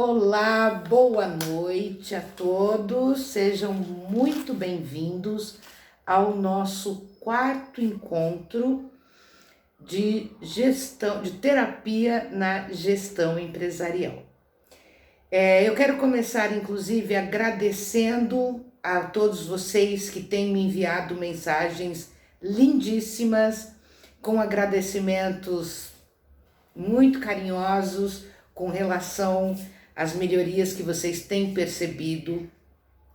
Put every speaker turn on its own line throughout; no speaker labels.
Olá, boa noite a todos, sejam muito bem-vindos ao nosso quarto encontro de gestão, de terapia na gestão empresarial. Eu quero começar, inclusive, agradecendo a todos vocês que têm me enviado mensagens lindíssimas, com agradecimentos muito carinhosos com relação às melhorias que vocês têm percebido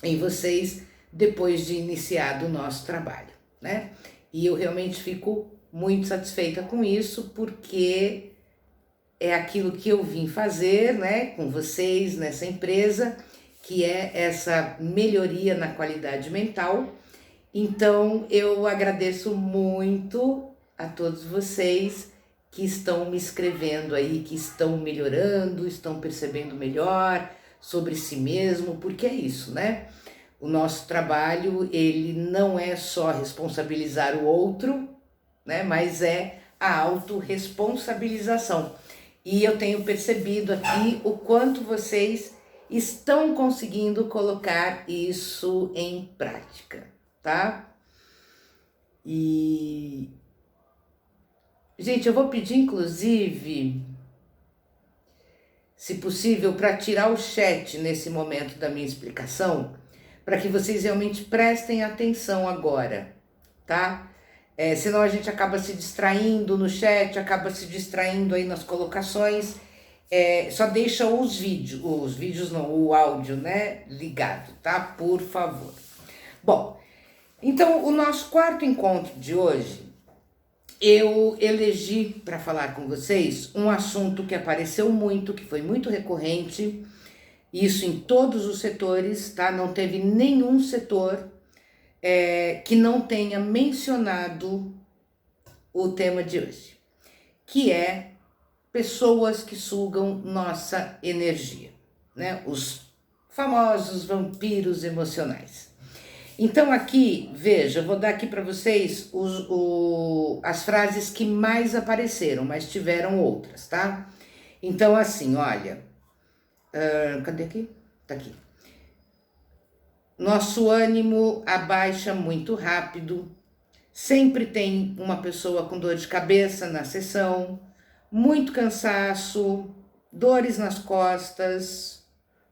em vocês depois de iniciado o nosso trabalho, né? E eu realmente fico muito satisfeita com isso, porque é aquilo que eu vim fazer, né, com vocês nessa empresa, que é essa melhoria na qualidade mental. Então, eu agradeço muito a todos vocês que estão me escrevendo aí, que estão melhorando, estão percebendo melhor sobre si mesmo, porque é isso, né? O nosso trabalho, ele não é só responsabilizar o outro, né? Mas é a autorresponsabilização. E eu tenho percebido aqui o quanto vocês estão conseguindo colocar isso em prática, tá? E, gente, eu vou pedir, inclusive, se possível, para tirar o chat nesse momento da minha explicação, para que vocês realmente prestem atenção agora, tá? Senão a gente acaba se distraindo no chat, acaba se distraindo aí nas colocações. Só deixa os vídeos não, o áudio, né, ligado, tá? Por favor. Bom, então o nosso quarto encontro de hoje, eu elegi para falar com vocês um assunto que apareceu muito, que foi muito recorrente, isso em todos os setores, tá? Não teve nenhum setor que não tenha mencionado o tema de hoje, que é pessoas que sugam nossa energia, né? Os famosos vampiros emocionais. Então aqui, veja, eu vou dar aqui para vocês as frases que mais apareceram, mas tiveram outras, tá? Então assim, olha, cadê aqui? Tá aqui. Nosso ânimo abaixa muito rápido, sempre tem uma pessoa com dor de cabeça na sessão, muito cansaço, dores nas costas,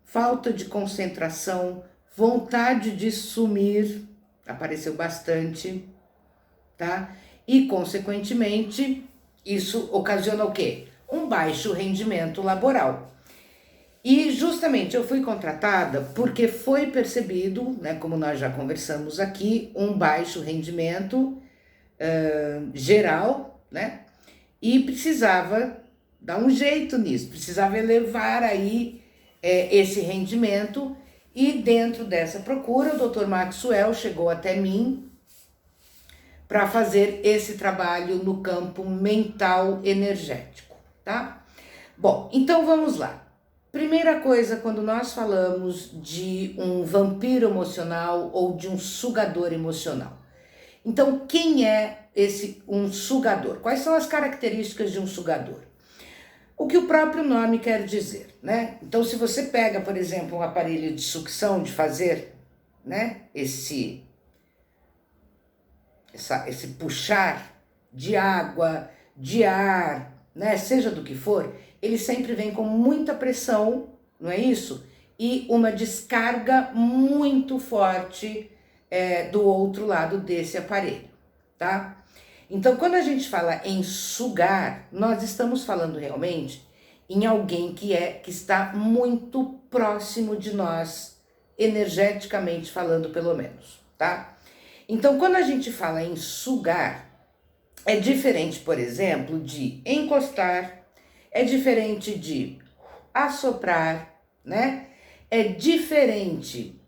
falta de concentração, vontade de sumir, apareceu bastante, tá? E, consequentemente, isso ocasiona o quê? Um baixo rendimento laboral. E, justamente, eu fui contratada porque foi percebido, né, como nós já conversamos aqui, um baixo rendimento geral, né? E precisava dar um jeito nisso, precisava elevar aí esse rendimento. E dentro dessa procura, o Dr. Maxwell chegou até mim para fazer esse trabalho no campo mental energético, tá? Bom, então vamos lá. Primeira coisa, quando nós falamos de um vampiro emocional ou de um sugador emocional. Então, quem é um sugador? Quais são as características de um sugador? O que o próprio nome quer dizer, né? Então, se você pega, por exemplo, um aparelho de sucção, de fazer, né, esse puxar de água, de ar, né, seja do que for, ele sempre vem com muita pressão, não é isso? E uma descarga muito forte do outro lado desse aparelho, tá? Então, quando a gente fala em sugar, nós estamos falando realmente em alguém que está muito próximo de nós, energeticamente falando, pelo menos, tá? Então, quando a gente fala em sugar, é diferente, por exemplo, de encostar, é diferente de assoprar, né? É diferente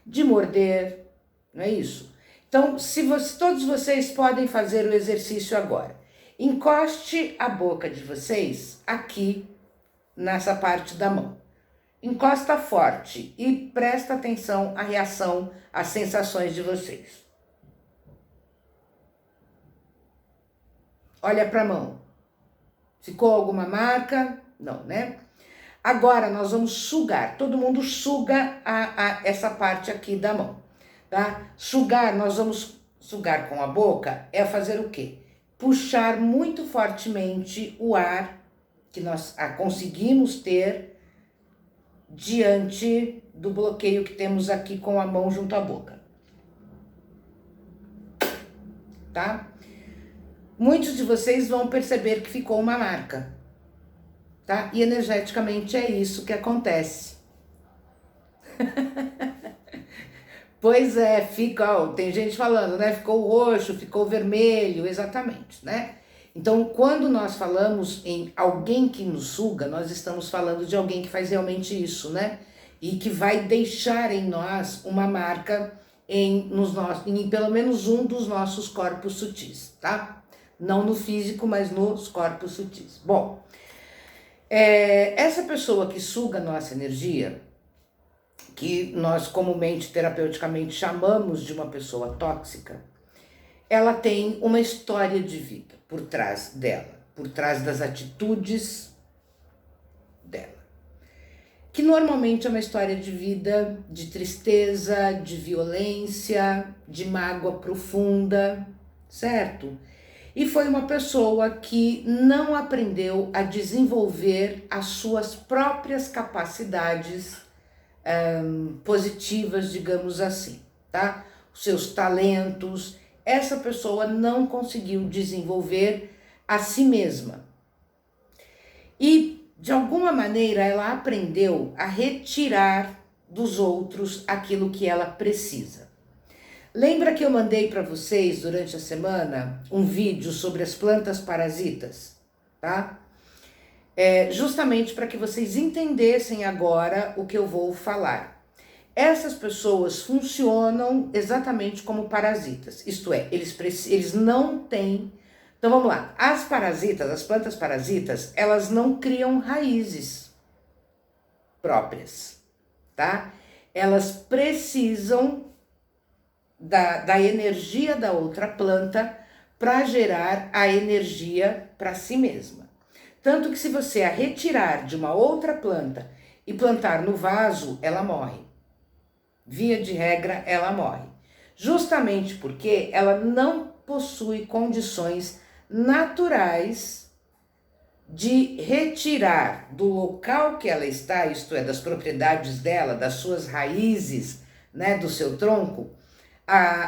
de morder, não é isso? Então, todos vocês podem fazer o exercício agora. Encoste a boca de vocês aqui nessa parte da mão. Encosta forte e presta atenção à reação, às sensações de vocês. Olha para a mão. Ficou alguma marca? Não, né? Agora nós vamos sugar, todo mundo suga essa parte aqui da mão, tá? Sugar, nós vamos sugar com a boca, é fazer o quê? Puxar muito fortemente o ar que nós conseguimos ter diante do bloqueio que temos aqui com a mão junto à boca, tá? Muitos de vocês vão perceber que ficou uma marca, tá? E energeticamente é isso que acontece. Pois é, fica, ó, tem gente falando, né? Ficou roxo, ficou vermelho, exatamente, né? Então, quando nós falamos em alguém que nos suga, nós estamos falando de alguém que faz realmente isso, né? E que vai deixar em nós uma marca em pelo menos um dos nossos corpos sutis, tá? Não no físico, mas nos corpos sutis. Bom, essa pessoa que suga a nossa energia, que nós comumente, terapeuticamente, chamamos de uma pessoa tóxica, ela tem uma história de vida por trás dela, por trás das atitudes dela, que normalmente é uma história de vida de tristeza, de violência, de mágoa profunda, certo? E foi uma pessoa que não aprendeu a desenvolver as suas próprias capacidades positivas, digamos assim, tá? Os seus talentos. Essa pessoa não conseguiu desenvolver a si mesma. E, de alguma maneira, ela aprendeu a retirar dos outros aquilo que ela precisa. Lembra que eu mandei para vocês, durante a semana, um vídeo sobre as plantas parasitas, tá? Justamente para que vocês entendessem agora o que eu vou falar. Essas pessoas funcionam exatamente como parasitas, isto é, eles não têm... Então vamos lá, as plantas parasitas, elas não criam raízes próprias, tá? Elas precisam da energia da outra planta para gerar a energia para si mesma. Tanto que se você a retirar de uma outra planta e plantar no vaso, ela morre. Via de regra, ela morre. Justamente porque ela não possui condições naturais de retirar do local que ela está, isto é, das propriedades dela, das suas raízes, né, do seu tronco,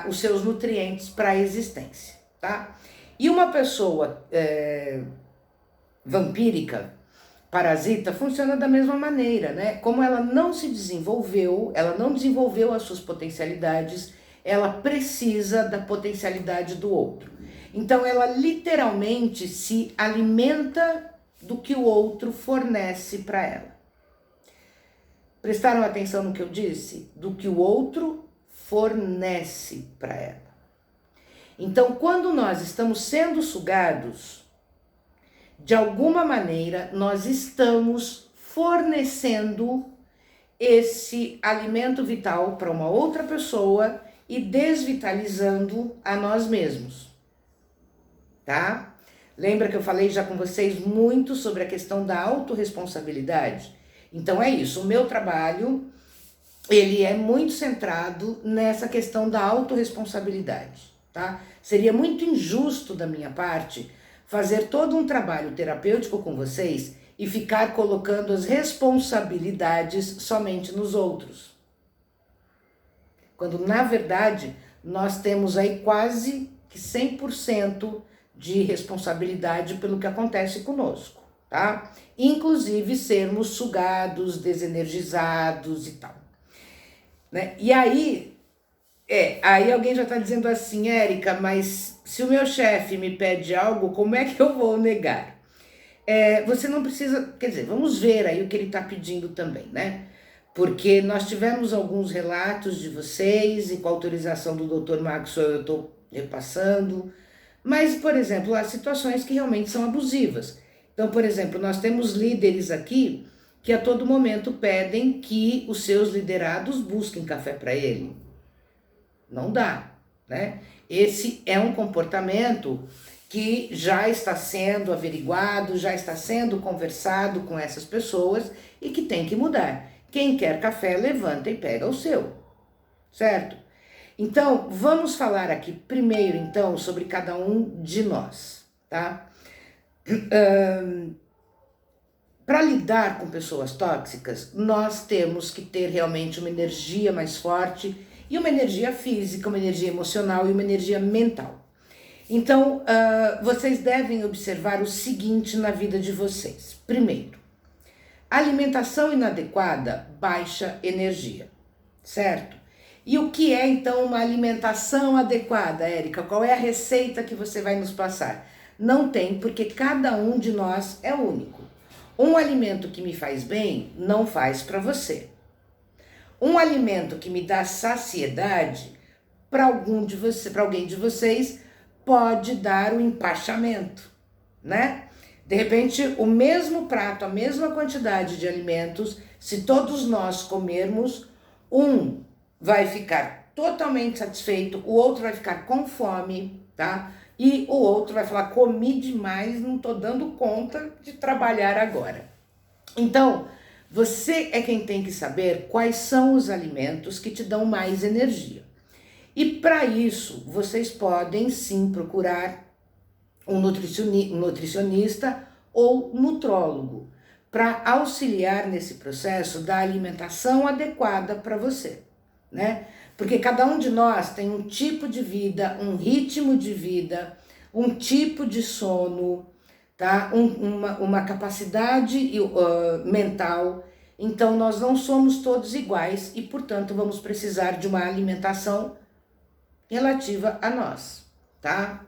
os seus nutrientes para a existência, tá? E uma pessoa vampírica, parasita, funciona da mesma maneira, né? Como ela não se desenvolveu, ela não desenvolveu as suas potencialidades, ela precisa da potencialidade do outro. Então ela literalmente se alimenta do que o outro fornece para ela. Prestaram atenção no que eu disse? Do que o outro fornece para ela. Então, quando nós estamos sendo sugados, de alguma maneira, nós estamos fornecendo esse alimento vital para uma outra pessoa e desvitalizando a nós mesmos, tá? Lembra que eu falei já com vocês muito sobre a questão da autorresponsabilidade? Então é isso, o meu trabalho, ele é muito centrado nessa questão da autorresponsabilidade, tá? Seria muito injusto da minha parte fazer todo um trabalho terapêutico com vocês e ficar colocando as responsabilidades somente nos outros. Quando, na verdade, nós temos aí quase que 100% de responsabilidade pelo que acontece conosco, tá? Inclusive sermos sugados, desenergizados e tal, né? E aí alguém já está dizendo assim, Érica, mas se o meu chefe me pede algo, como é que eu vou negar? Você não precisa, quer dizer, vamos ver aí o que ele está pedindo também, né? Porque nós tivemos alguns relatos de vocês e com a autorização do Dr. Maxwell eu estou repassando, mas, por exemplo, há situações que realmente são abusivas. Então, por exemplo, nós temos líderes aqui que a todo momento pedem que os seus liderados busquem café para ele. Não dá, né? Esse é um comportamento que já está sendo averiguado, já está sendo conversado com essas pessoas e que tem que mudar. Quem quer café, levanta e pega o seu, certo? Então, vamos falar aqui primeiro, então, sobre cada um de nós, tá? Para lidar com pessoas tóxicas, nós temos que ter realmente uma energia mais forte e uma energia física, uma energia emocional e uma energia mental. Então, vocês devem observar o seguinte na vida de vocês. Primeiro, alimentação inadequada baixa energia, certo? E o que é então uma alimentação adequada, Érica? Qual é a receita que você vai nos passar? Não tem, porque cada um de nós é único. Um alimento que me faz bem não faz para você. Um alimento que me dá saciedade para alguém de vocês pode dar um empachamento, né? De repente, o mesmo prato, a mesma quantidade de alimentos, se todos nós comermos, um vai ficar totalmente satisfeito, o outro vai ficar com fome, tá? E o outro vai falar, comi demais, não tô dando conta de trabalhar agora. Então, você é quem tem que saber quais são os alimentos que te dão mais energia. E para isso, vocês podem sim procurar um nutricionista ou nutrólogo para auxiliar nesse processo da alimentação adequada para você, né? Porque cada um de nós tem um tipo de vida, um ritmo de vida, um tipo de sono, tá? Uma capacidade mental. Então, nós não somos todos iguais e, portanto, vamos precisar de uma alimentação relativa a nós, tá?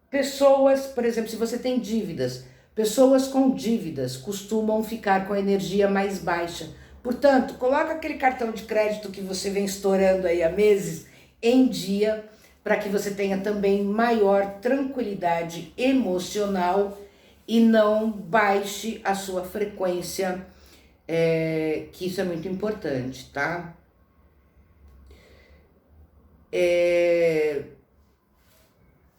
Pessoas, por exemplo, se você tem dívidas, pessoas com dívidas costumam ficar com a energia mais baixa. Portanto, coloca aquele cartão de crédito que você vem estourando aí há meses em dia, para que você tenha também maior tranquilidade emocional e não baixe a sua frequência, que isso é muito importante, tá?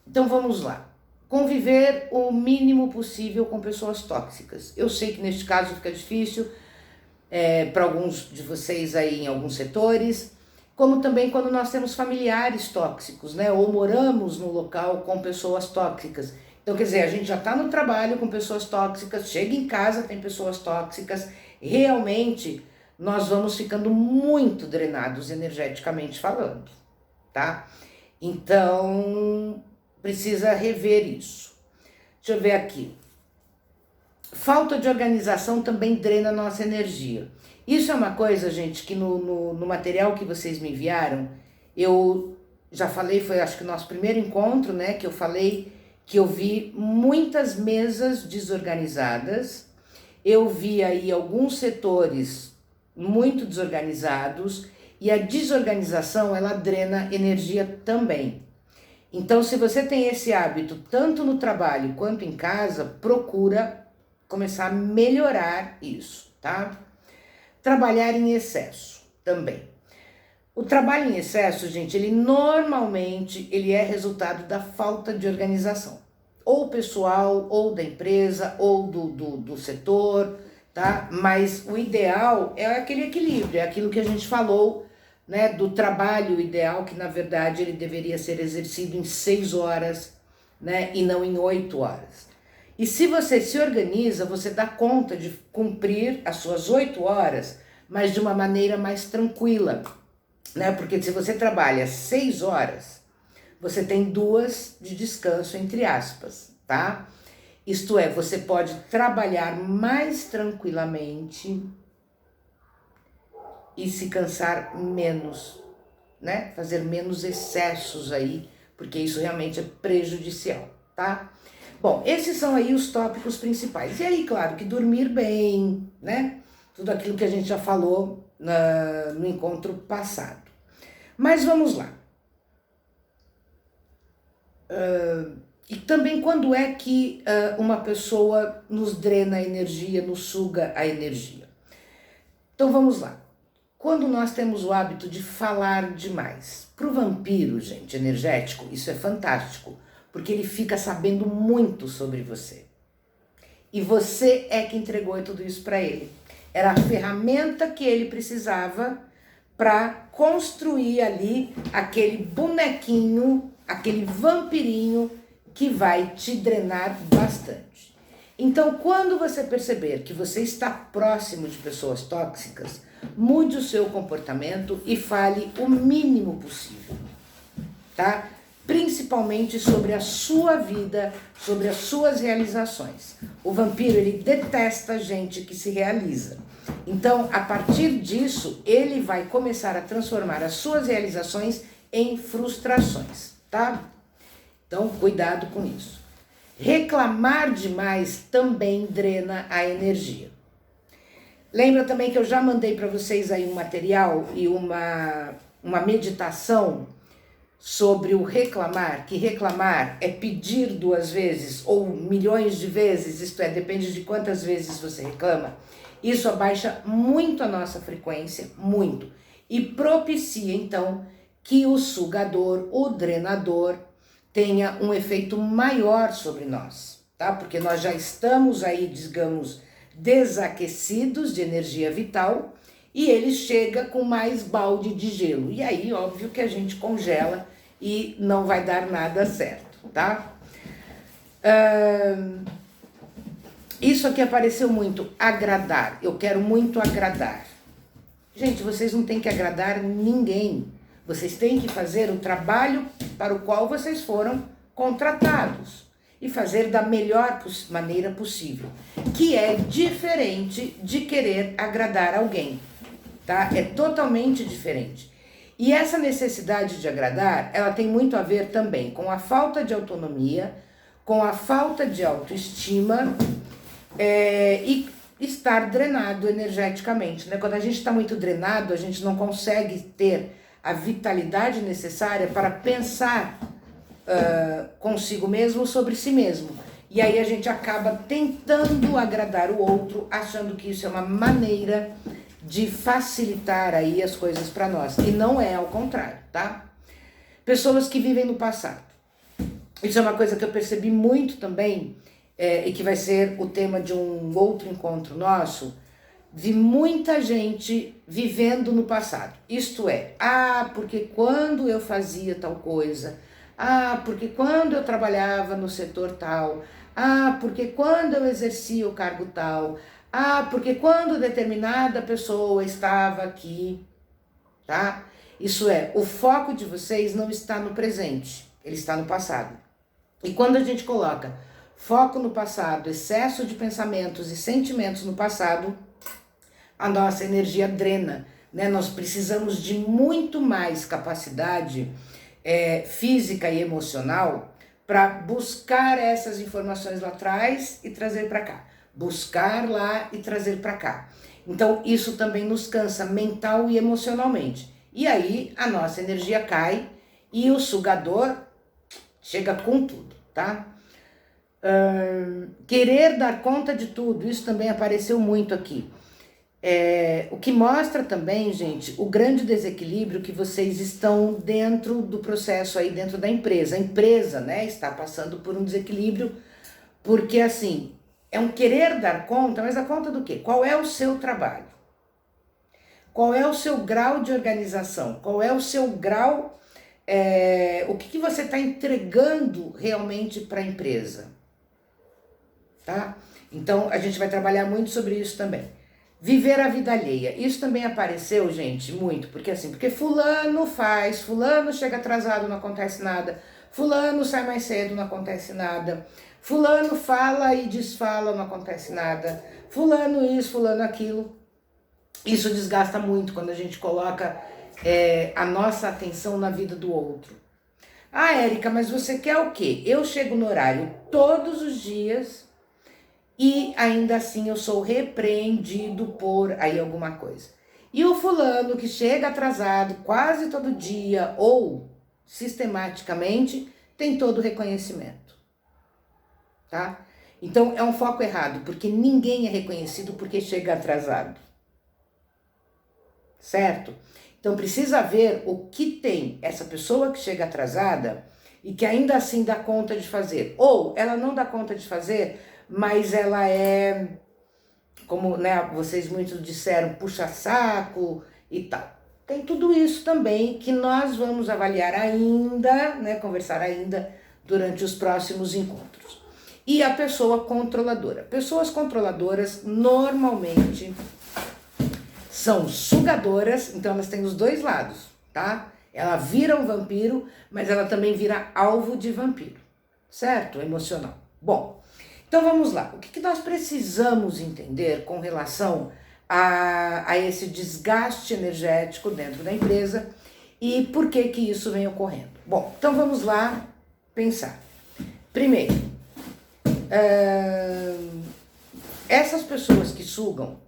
Então vamos lá. Conviver o mínimo possível com pessoas tóxicas. Eu sei que neste caso fica difícil para alguns de vocês aí em alguns setores, como também quando nós temos familiares tóxicos, né? Ou moramos no local com pessoas tóxicas. Então, quer dizer, a gente já está no trabalho com pessoas tóxicas, chega em casa, tem pessoas tóxicas, realmente nós vamos ficando muito drenados energeticamente falando, tá? Então, precisa rever isso. Deixa eu ver aqui. Falta de organização também drena a nossa energia. Isso é uma coisa, gente, que no material que vocês me enviaram, eu já falei, foi acho que o nosso primeiro encontro, né, que eu falei que eu vi muitas mesas desorganizadas, eu vi aí alguns setores muito desorganizados, e a desorganização, ela drena energia também. Então, se você tem esse hábito, tanto no trabalho quanto em casa, procura começar a melhorar isso, tá? Trabalhar em excesso também. O trabalho em excesso, gente, ele normalmente é resultado da falta de organização. Ou pessoal, ou da empresa, ou do setor, tá? Mas o ideal é aquele equilíbrio, é aquilo que a gente falou, né? Do trabalho ideal, que na verdade ele deveria ser exercido em 6 horas, né? E não em 8 horas. E se você se organiza, você dá conta de cumprir as suas 8 horas, mas de uma maneira mais tranquila, né? Porque se você trabalha 6 horas, você tem 2 de descanso, entre aspas, tá? Isto é, você pode trabalhar mais tranquilamente e se cansar menos, né? Fazer menos excessos aí, porque isso realmente é prejudicial, tá? Bom, esses são aí os tópicos principais. E aí, claro, que dormir bem, né? Tudo aquilo que a gente já falou no encontro passado. Mas vamos lá. E também quando é que uma pessoa nos drena a energia, nos suga a energia? Então vamos lá. quando nós temos o hábito de falar demais. Para o vampiro, gente, energético, isso é fantástico, porque ele fica sabendo muito sobre você. E você é que entregou tudo isso para ele. Era a ferramenta que ele precisava para construir ali aquele bonequinho, aquele vampirinho que vai te drenar bastante. Então, quando você perceber que você está próximo de pessoas tóxicas, mude o seu comportamento e fale o mínimo possível, tá? Principalmente sobre a sua vida, sobre as suas realizações. O vampiro, ele detesta gente que se realiza. Então, a partir disso, ele vai começar a transformar as suas realizações em frustrações, tá? Então, cuidado com isso. Reclamar demais também drena a energia. Lembra também que eu já mandei para vocês aí um material e uma meditação sobre o reclamar, que reclamar é pedir 2 vezes ou milhões de vezes, isto é, depende de quantas vezes você reclama. Isso abaixa muito a nossa frequência, muito, e propicia então que o sugador, o drenador, tenha um efeito maior sobre nós, tá? Porque nós já estamos aí, digamos, desaquecidos de energia vital e ele chega com mais balde de gelo. E aí, óbvio que a gente congela e não vai dar nada certo, tá? Isso aqui apareceu muito, agradar. Eu quero muito agradar. Gente, vocês não têm que agradar ninguém. Vocês têm que fazer o trabalho para o qual vocês foram contratados e fazer da melhor maneira possível, que é diferente de querer agradar alguém, tá? É totalmente diferente. E essa necessidade de agradar, ela tem muito a ver também com a falta de autonomia, com a falta de autoestima e estar drenado energeticamente, né? Quando a gente está muito drenado, a gente não consegue ter a vitalidade necessária para pensar consigo mesmo sobre si mesmo. E aí a gente acaba tentando agradar o outro, achando que isso é uma maneira de facilitar aí as coisas para nós. E não é ao contrário, tá? Pessoas que vivem no passado. Isso é uma coisa que eu percebi muito também, e que vai ser o tema de um outro encontro nosso, de muita gente vivendo no passado. Isto é, porque quando eu fazia tal coisa, porque quando eu trabalhava no setor tal, porque quando eu exercia o cargo tal, porque quando determinada pessoa estava aqui, tá? Isso é, o foco de vocês não está no presente, ele está no passado. E quando a gente coloca foco no passado, excesso de pensamentos e sentimentos no passado, a nossa energia drena, né? Nós precisamos de muito mais capacidade física e emocional para buscar essas informações lá atrás e trazer para cá. Buscar lá e trazer para cá. Então, isso também nos cansa mental e emocionalmente. E aí, a nossa energia cai e o sugador chega com tudo, tá? Querer dar conta de tudo, isso também apareceu muito aqui. O que mostra também, gente, o grande desequilíbrio que vocês estão dentro do processo aí, dentro da empresa. A empresa, né, está passando por um desequilíbrio, porque assim, é um querer dar conta, mas dar conta do quê? Qual é o seu trabalho? Qual é o seu grau de organização? Qual é o seu grau, o que você está entregando realmente para a empresa? Tá? Então, a gente vai trabalhar muito sobre isso também. Viver a vida alheia. Isso também apareceu, gente, muito. Porque fulano faz, fulano chega atrasado, não acontece nada. Fulano sai mais cedo, não acontece nada. Fulano fala e desfala, não acontece nada. Fulano isso, fulano aquilo. Isso desgasta muito quando a gente coloca a nossa atenção na vida do outro. Érica, mas você quer o quê? Eu chego no horário todos os dias e ainda assim eu sou repreendido por aí alguma coisa. E o fulano que chega atrasado quase todo dia ou sistematicamente tem todo o reconhecimento, tá? Então é um foco errado, porque ninguém é reconhecido porque chega atrasado. certo? Então precisa ver o que tem essa pessoa que chega atrasada e que ainda assim dá conta de fazer. Ou ela não dá conta de fazer, mas ela é, como, né, vocês muitos disseram, puxa-saco e tal. Tem tudo isso também que nós vamos avaliar ainda, né, conversar ainda durante os próximos encontros. E a pessoa controladora. Pessoas controladoras normalmente são sugadoras, então elas têm os dois lados, tá? Ela vira um vampiro, mas ela também vira alvo de vampiro, certo? Emocional. Bom, então vamos lá. O que nós precisamos entender com relação a esse desgaste energético dentro da empresa e por que isso vem ocorrendo? Bom, então vamos lá pensar. Primeiro, essas pessoas que sugam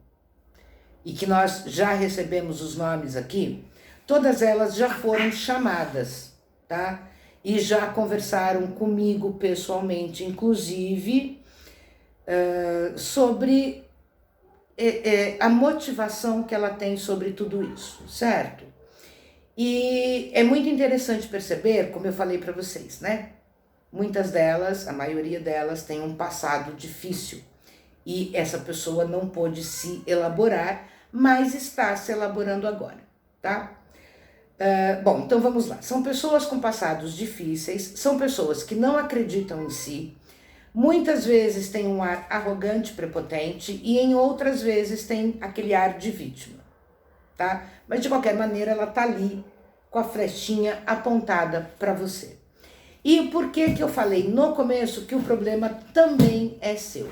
e que nós já recebemos os nomes aqui, todas elas já foram chamadas, tá? E já conversaram comigo pessoalmente, inclusive, sobre a motivação que ela tem sobre tudo isso, certo? E é muito interessante perceber, como eu falei para vocês, né? Muitas delas, a maioria delas, tem um passado difícil e essa pessoa não pôde se elaborar, mas está se elaborando agora, tá? Bom, então vamos lá. São pessoas com passados difíceis, são pessoas que não acreditam em si, muitas vezes têm um ar arrogante, prepotente e em outras vezes tem aquele ar de vítima, tá? Mas de qualquer maneira ela tá ali com a flechinha apontada para você. E por que eu falei no começo que o problema também é seu?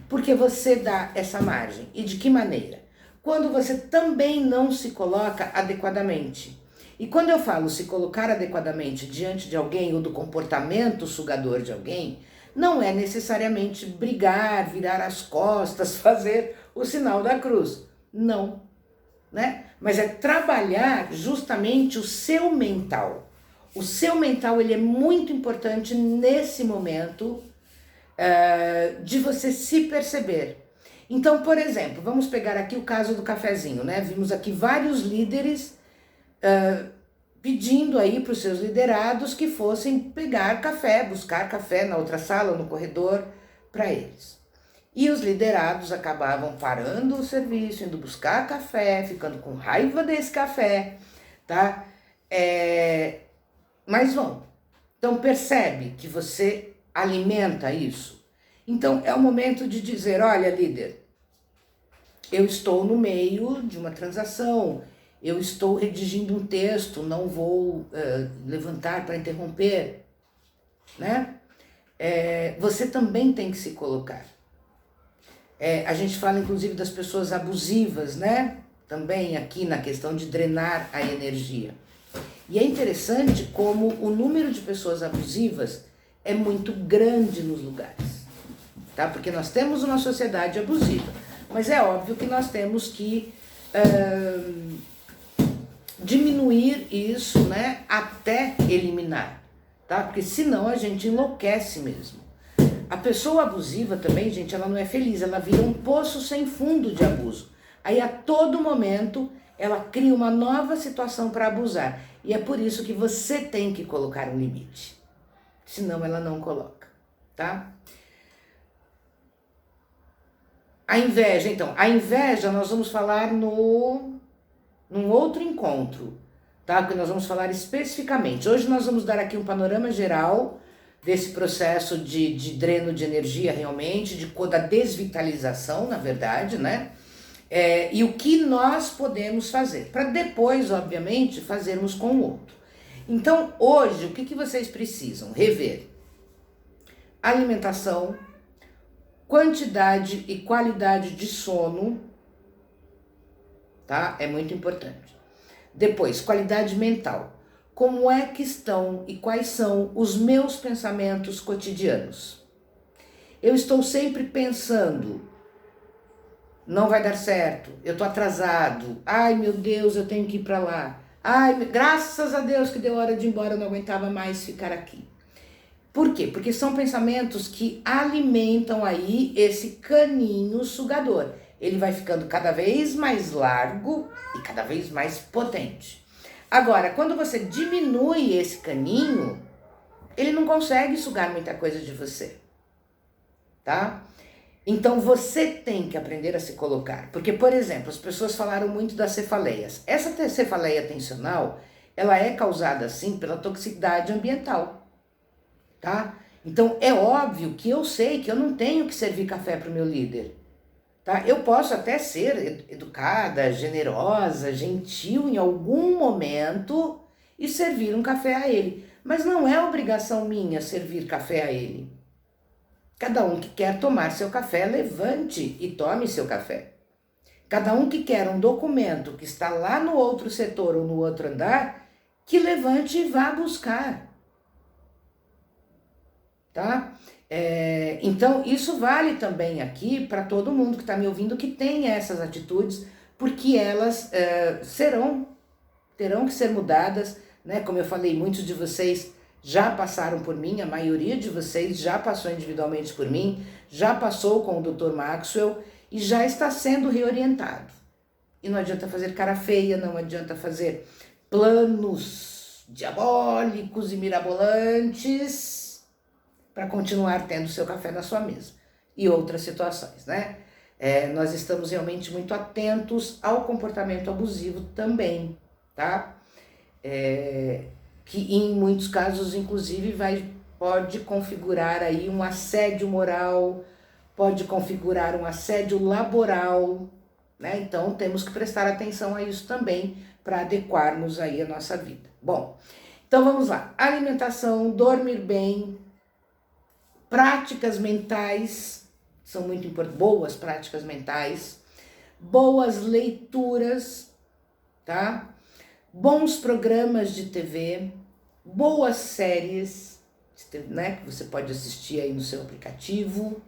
Porque você dá essa margem. E de que maneira? Quando você também não se coloca adequadamente. E quando eu falo se colocar adequadamente diante de alguém ou do comportamento sugador de alguém, não é necessariamente brigar, virar as costas, fazer o sinal da cruz. Não, né? Mas é trabalhar justamente o seu mental. O seu mental, ele é muito importante nesse momento de você se perceber. Então, por exemplo, vamos pegar aqui o caso do cafezinho, né? Vimos aqui vários líderes pedindo aí para os seus liderados que fossem pegar café, buscar café na outra sala, no corredor, para eles. E os liderados acabavam parando o serviço, indo buscar café, ficando com raiva desse café, tá? Mas vão. Então percebe que você alimenta isso. Então é o momento de dizer, olha, líder, eu estou no meio de uma transação, eu estou redigindo um texto, não vou levantar para interromper, né? Você também tem que se colocar. A gente fala inclusive das pessoas abusivas, né? Também aqui na questão de drenar a energia. E é interessante como o número de pessoas abusivas é muito grande nos lugares, tá? Porque nós temos uma sociedade abusiva, mas é óbvio que nós temos que diminuir isso, né? Até eliminar, tá? Porque senão a gente enlouquece mesmo. A pessoa abusiva também, gente, ela não é feliz, ela vira um poço sem fundo de abuso. Aí a todo momento ela cria uma nova situação para abusar. E é por isso que você tem que colocar um limite. Senão ela não coloca, tá? A inveja, então. A inveja nós vamos falar num outro encontro, tá? Porque nós vamos falar especificamente. Hoje nós vamos dar aqui um panorama geral desse processo de dreno de energia realmente, da desvitalização, na verdade, né? E o que nós podemos fazer, para depois, obviamente, fazermos com o outro. Então, hoje, o que vocês precisam? Rever alimentação, quantidade e qualidade de sono, tá? É muito importante. Depois, qualidade mental. Como é que estão e quais são os meus pensamentos cotidianos? Eu estou sempre pensando, não vai dar certo, eu tô atrasado, ai meu Deus, eu tenho que ir para lá, ai, graças a Deus que deu hora de ir embora, eu não aguentava mais ficar aqui. Por quê? Porque são pensamentos que alimentam aí esse caninho sugador. ele vai ficando cada vez mais largo e cada vez mais potente. Agora, quando você diminui esse caninho, ele não consegue sugar muita coisa de você, tá? Então você tem que aprender a se colocar, porque, por exemplo, as pessoas falaram muito das cefaleias. Essa cefaleia tensional, ela é causada, sim, pela toxicidade ambiental, tá? Então é óbvio que eu sei que eu não tenho que servir café para o meu líder, tá? Eu posso até ser educada, generosa, gentil em algum momento e servir um café a ele, mas não é obrigação minha servir café a ele. Cada um que quer tomar seu café, levante e tome seu café. Cada um que quer um documento que está lá no outro setor ou no outro andar, que levante e vá buscar. Tá? Então, isso vale também aqui para todo mundo que está me ouvindo que tem essas atitudes, porque elas terão que ser mudadas, né? Como eu falei, muitos de vocês já passaram por mim, a maioria de vocês já passou individualmente por mim, já passou com o Dr. Maxwell e já está sendo reorientado. E não adianta fazer cara feia, não adianta fazer planos diabólicos e mirabolantes para continuar tendo seu café na sua mesa e outras situações, né? Nós estamos realmente muito atentos ao comportamento abusivo também, tá? Que em muitos casos, inclusive, pode configurar aí um assédio moral, pode configurar um assédio laboral, né? Então, temos que prestar atenção a isso também para adequarmos aí a nossa vida. Bom, então vamos lá. Alimentação, dormir bem, práticas mentais, são muito importantes, boas práticas mentais, boas leituras, tá? Bons programas de TV, boas séries, né, que você pode assistir aí no seu aplicativo.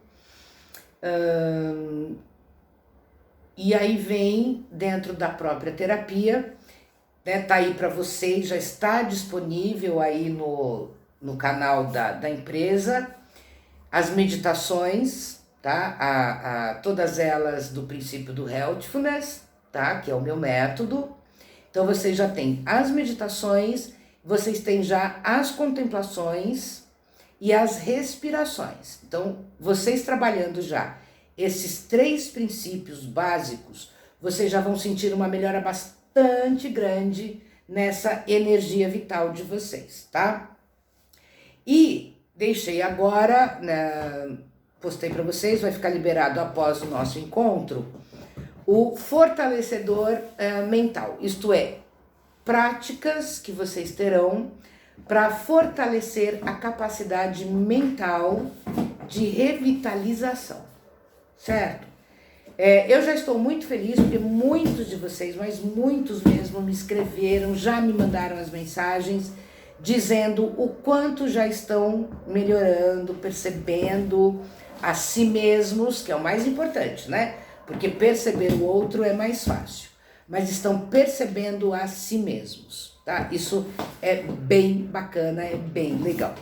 E aí vem dentro da própria terapia, né, tá aí para vocês, já está disponível aí no canal da empresa, as meditações, tá? Todas elas do princípio do Healthfulness, tá? Que é o meu método. Então, vocês já têm as meditações, vocês têm já as contemplações e as respirações. Então, vocês trabalhando já esses 3 princípios básicos, vocês já vão sentir uma melhora bastante grande nessa energia vital de vocês, tá? E deixei agora, né, postei para vocês, vai ficar liberado após o nosso encontro, o fortalecedor mental, isto é, práticas que vocês terão para fortalecer a capacidade mental de revitalização, certo? Eu já estou muito feliz porque muitos de vocês, mas muitos mesmo, me escreveram, já me mandaram as mensagens dizendo o quanto já estão melhorando, percebendo a si mesmos, que é o mais importante, né? Porque perceber o outro é mais fácil, mas estão percebendo a si mesmos, tá? Isso é bem bacana, é bem legal.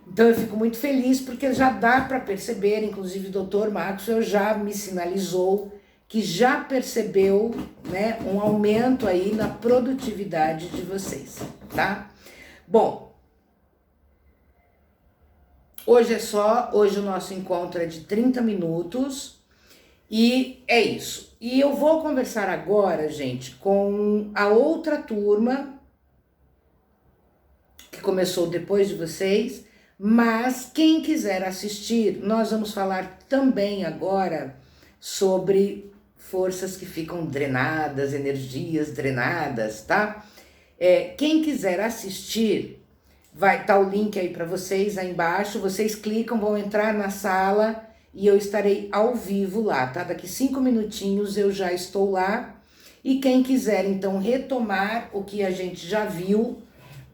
Então eu fico muito feliz porque já dá para perceber, inclusive o Dr. Maxwell já me sinalizou que já percebeu, né, um aumento aí na produtividade de vocês, tá? Bom, hoje o nosso encontro é de 30 minutos e é isso. E eu vou conversar agora, gente, com a outra turma que começou depois de vocês, mas quem quiser assistir, nós vamos falar também agora sobre forças que ficam drenadas, energias drenadas, tá? Quem quiser assistir, vai estar o link aí para vocês aí embaixo, vocês clicam, vão entrar na sala e eu estarei ao vivo lá, tá? Daqui 5 minutinhos eu já estou lá e quem quiser então retomar o que a gente já viu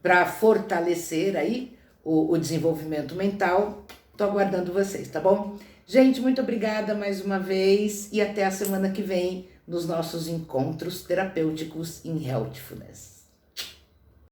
para fortalecer aí o desenvolvimento mental, tô aguardando vocês, tá bom? Gente, muito obrigada mais uma vez e até a semana que vem nos nossos encontros terapêuticos em Healthfulness.